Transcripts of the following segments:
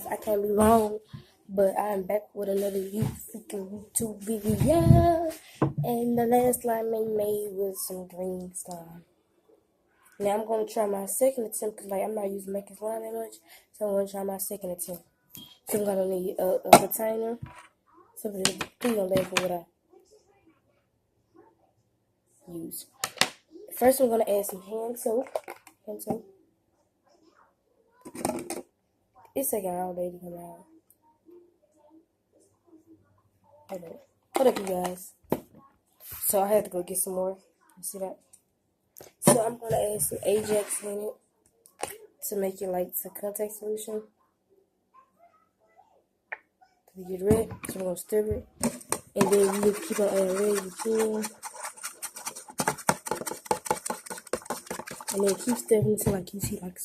guys, I can't be wrong, but I'm back with another freaking YouTube video. And the last slime I made was some green slime. Now I'm gonna try my second attempt because I'm not using making slime that much, so I'm gonna try my second attempt. So I'm gonna need a container. So please don't laugh at what I use. First, I'm gonna add some hand soap. It's taking all day to come out. Hold up, you guys. So I had to go get some more. You see that? So I'm gonna add some Ajax in it to make it like some contact solution. To get red, so I'm gonna stir it, and then you keep on adding red as you can, and then keep stirring until you see like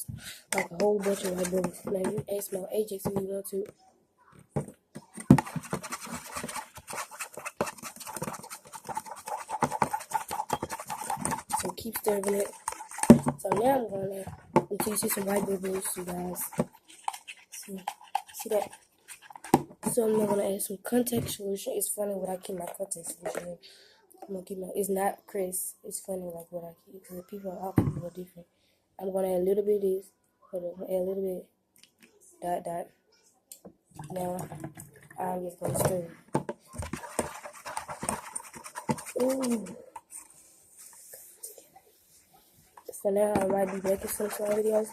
a whole bunch of white bubbles. Now you add some more Ajax if you want to. So keep stirring it. So now I'm gonna until you see some white bubbles, you guys. See that? So I'm not gonna add some contact solution. It's funny what I keep my contact solution in. I'm gonna keep it's not Chris. It's funny like what I keep because all people are different. I'm gonna add a little bit of this. Hold up, add a little bit. Dot. Now I'm just gonna stir it. Ooh. So now I might be making some slime videos,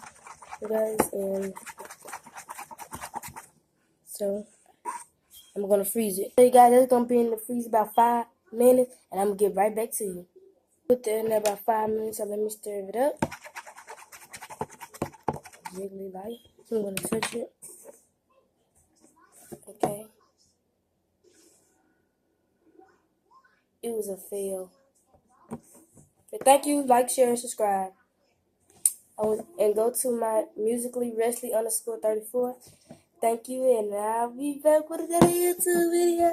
you guys, and so I'm gonna freeze it. So you guys, it's gonna be in the freeze about 5 minutes, and I'm gonna get right back to you. Put that in there about 5 minutes, so let me stir it up. Jiggly light. So I'm gonna touch it. Okay. It was a fail. But thank you, like, share, and subscribe. And go to my Musically Wrestling _34. Thank you, and I'll be back with another YouTube video.